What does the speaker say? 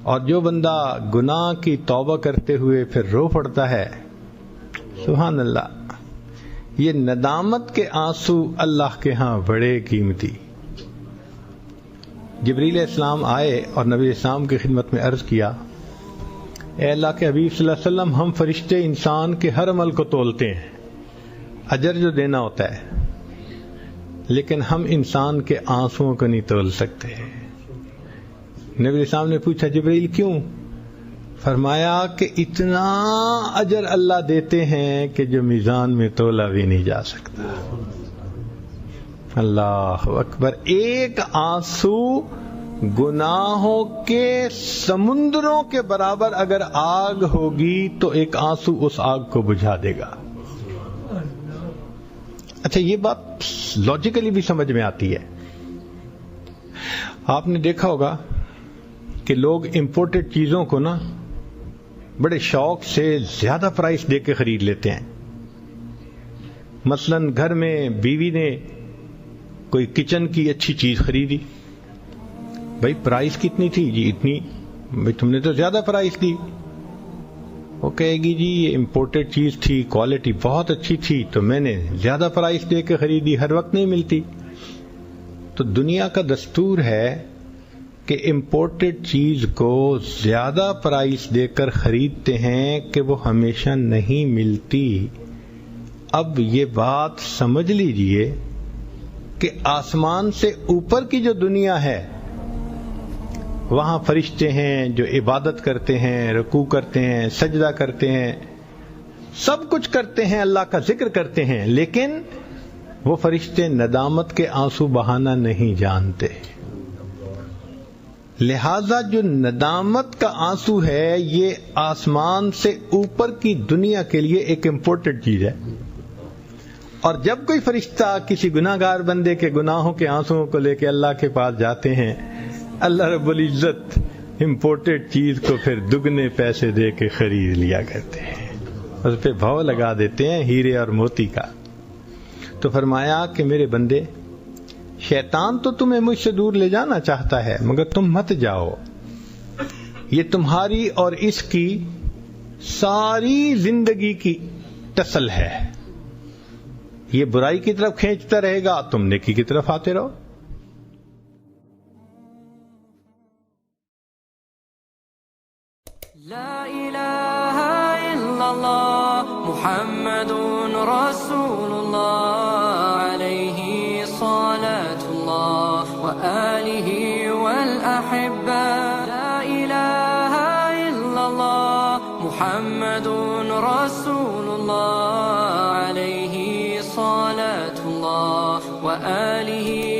اور جو بندہ گناہ کی توبہ کرتے ہوئے پھر رو پڑتا ہے، سبحان اللہ، یہ ندامت کے آنسو اللہ کے ہاں بڑے قیمتی۔ جبریل علیہ السلام آئے اور نبی اسلام کی خدمت میں عرض کیا، اے اللہ کے حبیب صلی اللہ علیہ وسلم، ہم فرشتے انسان کے ہر عمل کو تولتے ہیں، اجر جو دینا ہوتا ہے، لیکن ہم انسان کے آنسوؤں کو نہیں تول سکتے۔ نبی اسلام نے پوچھا جبریل کیوں؟ فرمایا کہ اتنا اجر اللہ دیتے ہیں کہ جو میزان میں تولا بھی نہیں جا سکتا۔ اللہ اکبر! ایک آنسو گناہوں کے سمندروں کے برابر اگر آگ ہوگی تو ایک آنسو اس آگ کو بجھا دے گا۔ اچھا، یہ بات لاجیکلی بھی سمجھ میں آتی ہے۔ آپ نے دیکھا ہوگا کہ لوگ امپورٹڈ چیزوں کو نا بڑے شوق سے زیادہ پرائس دے کے خرید لیتے ہیں۔ مثلا گھر میں بیوی نے کوئی کچن کی اچھی چیز خریدی، بھائی پرائس کتنی تھی؟ جی اتنی۔ بھائی تم نے تو زیادہ پرائس دی۔ وہ کہے گی جی یہ امپورٹڈ چیز تھی، کوالٹی بہت اچھی تھی تو میں نے زیادہ پرائس دے کے خریدی، ہر وقت نہیں ملتی۔ تو دنیا کا دستور ہے کہ امپورٹڈ چیز کو زیادہ پرائس دے کر خریدتے ہیں کہ وہ ہمیشہ نہیں ملتی۔ اب یہ بات سمجھ لیجئے کہ آسمان سے اوپر کی جو دنیا ہے وہاں فرشتے ہیں جو عبادت کرتے ہیں، رکوع کرتے ہیں، سجدہ کرتے ہیں، سب کچھ کرتے ہیں، اللہ کا ذکر کرتے ہیں، لیکن وہ فرشتے ندامت کے آنسو بہانا نہیں جانتے۔ لہذا جو ندامت کا آنسو ہے یہ آسمان سے اوپر کی دنیا کے لیے ایک امپورٹنٹ چیز ہے۔ اور جب کوئی فرشتہ کسی گناہ گار بندے کے گناہوں کے آنسوؤں کو لے کے اللہ کے پاس جاتے ہیں، اللہ رب العزت امپورٹڈ چیز کو پھر دگنے پیسے دے کے خرید لیا کرتے ہیں، اس پہ بھاؤ لگا دیتے ہیں ہیرے اور موتی کا۔ تو فرمایا کہ میرے بندے، شیطان تو تمہیں مجھ سے دور لے جانا چاہتا ہے مگر تم مت جاؤ، یہ تمہاری اور اس کی ساری زندگی کی ٹسل ہے، یہ برائی کی طرف کھینچتا رہے گا، تم نیکی کی طرف آتے رہو۔ لا الہ الا اللہ محمد رسول اللہ علیہ صلاة اللہ وآلہ والأحبہ۔ لا الہ الا اللہ محمد رسول اللہ علیہ صلاة اللہ وآلہ